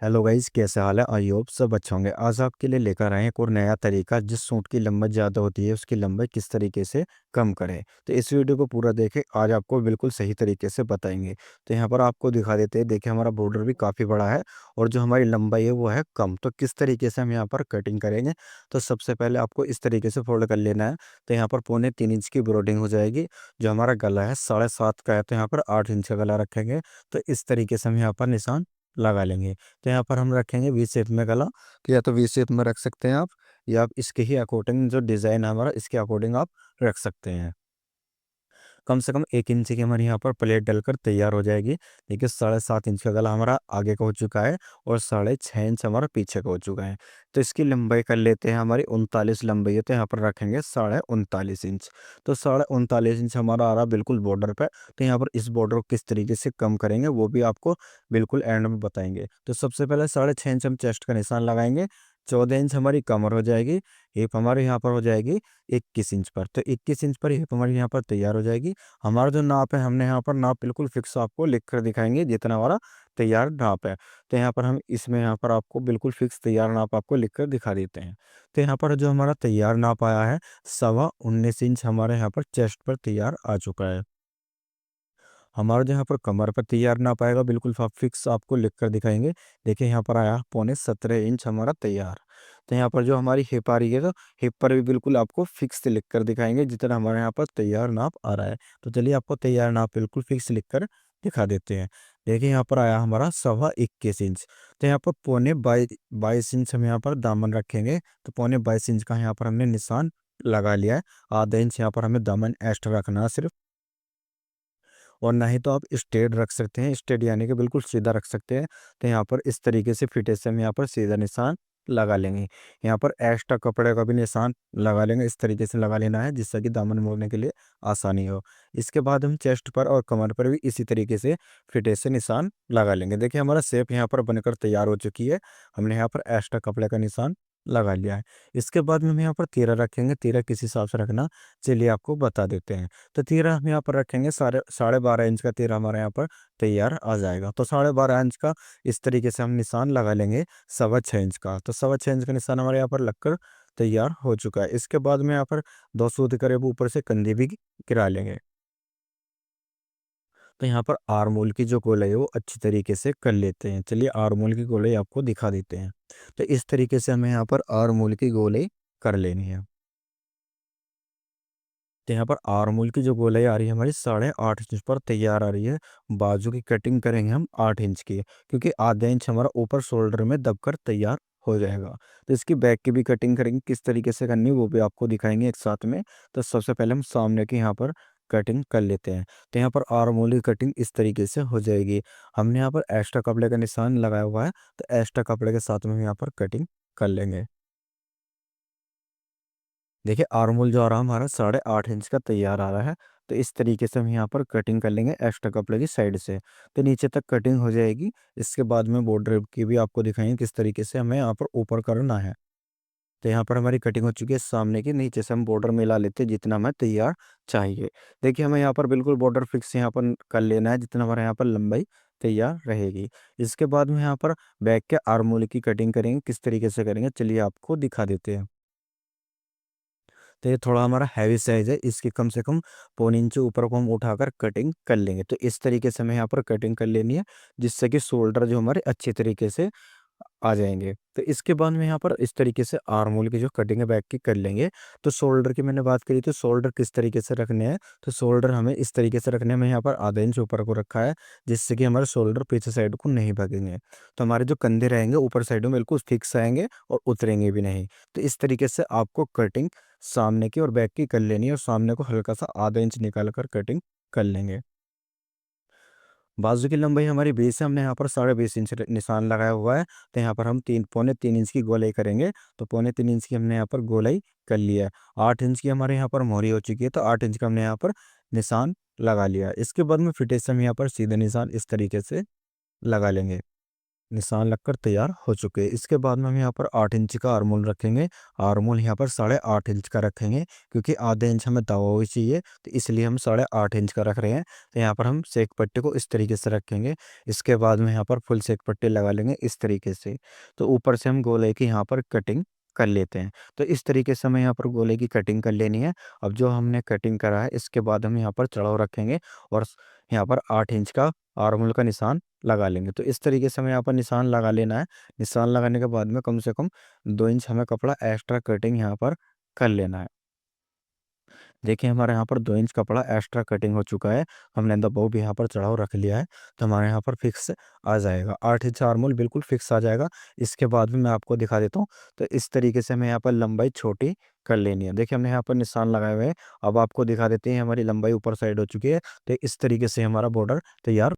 Hello guys, कैसे हाल है? I hope सब अच्छे होंगे। आज आपके लिए लेकर आए हैं एक और नया तरीका, जिस सूट की लंबाई ज़्यादा होती है उसकी लंबाई किस तरीके से कम करें। तो इस वीडियो को पूरा देखें, आज आपको बिल्कुल सही तरीके से बताएंगे। तो यहाँ पर आपको दिखा देते हैं। देखिए, हमारा बॉर्डर भी काफ़ी बड़ा है और जो हमारी लंबाई है वो है कम। तो किस तरीके से हम यहाँ पर कटिंग करेंगे? तो सबसे पहले आपको इस तरीके से फोल्ड कर लेना है। तो यहाँ पर 3.25 इंच की ब्रोडिंग हो जाएगी। जो हमारा गला है 7.5 का है, तो यहाँ पर 8 इंच का गला रखेंगे। तो इस तरीके से हम यहाँ पर निशान लगा लेंगे। तो यहाँ पर हम रखेंगे वी शेप में गला। तो या तो वी शेप में रख सकते हैं आप, या आप इसके ही अकॉर्डिंग जो डिज़ाइन है हमारा, इसके अकॉर्डिंग आप रख सकते हैं। कम से कम 1 इंच की हमारे यहाँ पर प्लेट डलकर तैयार हो जाएगी। देखिए, 7.5 इंच का गला हमारा आगे का हो चुका है और 6.5 इंच हमारा पीछे का हो चुका है। तो इसकी लंबाई कर लेते हैं, हमारी 39 लंबाई है, तो यहाँ पर रखेंगे 39.5 इंच। तो 39.5 इंच हमारा आ रहा बिल्कुल बॉर्डर पे। तो यहाँ पर इस बॉर्डर को किस तरीके से कम करेंगे वो भी आपको बिल्कुल एंड में बताएंगे। तो सबसे पहले 6.5 इंच हम चेस्ट का निशान लगाएंगे। 14 इंच हमारी कमर हो जाएगी। हिप हमारे यहाँ पर हो जाएगी 21 इंच पर। तो 21 इंच पर हिप हमारी यहाँ पर तैयार हो जाएगी। हमारा जो नाप है, हमने यहाँ पर नाप बिल्कुल फिक्स आपको लिख कर दिखाएंगे, जितना हमारा तैयार नाप है। तो यहाँ पर हम इसमें यहाँ पर आपको बिल्कुल फिक्स तैयार नाप आपको लिख कर दिखा देते हैं। तो यहाँ पर जो हमारा तैयार नाप आया है, 19.25 इंच हमारे यहाँ पर चेस्ट पर तैयार आ चुका है। हमारा जो यहाँ पर कमर पर तैयार नाप आएगा, बिल्कुल फिक्स आपको लिख कर दिखाएंगे। देखिए, यहाँ पर आया 17.25 इंच हमारा तैयार। तो यहाँ पर जो हमारी हिप आ रही है, तो हिप पर भी बिल्कुल आपको फिक्स लिख कर दिखाएंगे, जितना हमारे यहाँ पर तैयार नाप आ रहा है। तो चलिए, आपको तैयार नाप बिल्कुल फिक्स लिख कर दिखा देते हैं। देखिए, यहाँ पर आया हमारा 21.25 इंच। तो यहाँ पर 22.5 इंच हम यहाँ पर दामन रखेंगे। तो 22.5 इंच का यहाँ पर हमने निशान लगा लिया है। आधा इंच यहाँ पर हमें दामन एक्स्ट्रा रखना है सिर्फ। और ना ही तो आप स्ट्रेट रख सकते हैं, स्ट्रेट यानी कि बिल्कुल सीधा रख सकते हैं। तो यहाँ पर इस तरीके से फिटे से हम यहाँ पर सीधा निशान लगा लेंगे। यहाँ पर एक्स्ट्रा कपड़े का भी निशान लगा लेंगे। इस तरीके से लगा लेना है, जिससे कि दामन मोड़ने के लिए आसानी हो। इसके बाद हम चेस्ट पर और कमर पर भी इसी तरीके से फिटे से निशान लगा लेंगे। देखिए, हमारा शेप यहाँ पर बनकर तैयार हो चुकी है। हमने यहाँ पर एक्स्ट्रा कपड़े का निशान लगा लिया है। इसके बाद में हम यहाँ पर तीरा रखेंगे। तीरा किस हिसाब से रखना, चलिए आपको बता देते हैं। तो तीरा हम यहाँ पर रखेंगे, 12.5 इंच का तीरा हमारे यहाँ पर तैयार आ जाएगा। तो 12.5 इंच का इस तरीके से हम निशान लगा लेंगे। 6.25 इंच का, तो 6.25 इंच का निशान हमारे यहाँ पर लगकर तैयार हो चुका है। इसके बाद में यहाँ पर 2 सूत करीब ऊपर से कंधे भी गिरा लेंगे। तो यहाँ पर आर्मोल की जो गोलाई है वो अच्छी तरीके से कर लेते हैं। चलिए, आर्मोल की गोलाई आपको दिखा देते हैं। तो इस तरीके से हमें यहाँ पर आर्मोल की गोलाई कर लेनी है। तो यहाँ पर आर्मोल की जो गोलाई आ रही है हमारी 8.5 इंच पर तैयार आ रही है। बाजू की कटिंग करेंगे हम 8 इंच की, क्योंकि आधा इंच हमारा ऊपर शोल्डर में दबकर तैयार हो जाएगा। तो इसकी बैक की भी कटिंग करेंगे, किस तरीके से करनी है वो भी आपको दिखाएंगे एक साथ में। तो सबसे पहले हम सामने की यहाँ पर कटिंग कर लेते हैं। तो यहाँ पर आर्मोल की कटिंग इस तरीके से हो जाएगी। हमने यहाँ पर एक्स्ट्रा कपड़े का निशान लगाया हुआ है, तो एक्स्ट्रा कपड़े के साथ में हम यहाँ पर कटिंग कर लेंगे। देखिए, आर्मोल जो आ रहा है हमारा 8.5 इंच का तैयार आ रहा है। तो इस तरीके से हम यहाँ पर कटिंग कर लेंगे एक्स्ट्रा कपड़े की साइड से। तो नीचे तक कटिंग हो जाएगी। इसके बाद में बॉर्डर की भी आपको दिखाएंगे किस तरीके से हमें यहाँ पर ऊपर करना है। तो यहाँ पर हमारी कटिंग हो चुकी है सामने की। नीचे से हम बॉर्डर मिला लेते हैं जितना हमें तैयार चाहिए। देखिए, हमें यहाँ पर बिल्कुल बॉर्डर फिक्स यहाँ पर कर लेना है, जितना हमारे यहाँ पर लंबाई तैयार रहेगी। इसके बाद में यहाँ पर बैक के आर्मोल की कटिंग करेंगे, किस तरीके से करेंगे चलिए आपको दिखा देते हैं। तो ये थोड़ा हमारा हैवी साइज़ है, इसकी कम से कम 1.25 इंच ऊपर को हम उठाकर कटिंग कर लेंगे। तो इस तरीके से हमें यहाँ पर कटिंग कर लेनी है, जिससे कि शोल्डर जो हमारे अच्छे तरीके से आ जाएँगे। तो इसके बाद में यहाँ पर इस तरीके से आर्म की जो कटिंग है बैक की कर लेंगे। तो शोल्डर की मैंने बात करी, तो शोल्डर किस तरीके से रखने हैं, तो शोल्डर हमें इस तरीके से रखने हैं। मैं यहाँ पर आधा इंच ऊपर को रखा है, जिससे कि हमारे शोल्डर पीछे साइड को नहीं भगेंगे। तो हमारे जो कंधे रहेंगे ऊपर साइड में बिल्कुल फिक्स आएँगे और उतरेंगे भी नहीं। तो इस तरीके से आपको कटिंग सामने की और बैक की कर लेनी है, और सामने को हल्का सा आधा इंच निकाल कर कटिंग कर लेंगे। बाजू की लंबाई हमारी 20 है, हमने यहाँ पर 20.5 इंच निशान लगाया हुआ है। तो यहाँ पर हम 3 पौने 3 इंच की गोलाई करेंगे। तो 3.25 इंच की हमने यहाँ पर गोलाई कर लिया है। 8 इंच की हमारे यहाँ पर मोहरी हो चुकी है, तो 8 इंच का हमने यहाँ पर निशान लगा लिया है। इसके बाद में फिटे से हम यहाँ पर सीधे निशान इस तरीके से लगा लेंगे। निशान लगकर तैयार हो चुके हैं। इसके बाद में हम यहाँ पर 8 इंच का आर्मोल रखेंगे। आर्मोल यहाँ पर 8.5 इंच का रखेंगे, क्योंकि आधे इंच हमें दवा हुई चाहिए, तो इसलिए हम 8.5 इंच का रख रहे हैं। तो यहाँ पर हम सेक पट्टी को इस तरीके से रखेंगे। इसके बाद में यहाँ पर फुल सेक पट्टी लगा लेंगे इस तरीके से। तो ऊपर से हम गोले की यहाँ पर कटिंग कर लेते हैं। तो इस तरीके से हमें यहाँ पर गोले की कटिंग कर लेनी है। अब जो हमने कटिंग करा है, इसके बाद हम यहाँ पर चढ़ाव रखेंगे और यहाँ पर 8 इंच का आर्मोल का निशान लगा लेंगे। तो इस तरीके से हमें यहाँ पर निशान लगा लेना है। निशान लगाने के बाद में कम से कम 2 इंच हमें कपड़ा एक्स्ट्रा कटिंग यहाँ पर कर लेना है। देखिए हमारे यहाँ पर 2 इंच कपड़ा एक्स्ट्रा कटिंग हो चुका है। हमने दबाव भी यहाँ पर चढ़ाव रख लिया है, तो हमारे यहाँ पर फिक्स आ जाएगा। 8 इंच आर्मोल बिल्कुल फिक्स आ जाएगा। इसके बाद भी मैं आपको दिखा देता हूँ। तो इस तरीके से हमें यहाँ पर लंबाई छोटी कर लेनी है। देखिए हमने यहाँ पर निशान लगाए हुए हैं। अब आपको दिखा देते हैं, हमारी लंबाई ऊपर साइड हो चुकी है। तो इस तरीके से हमारा बॉर्डर तैयार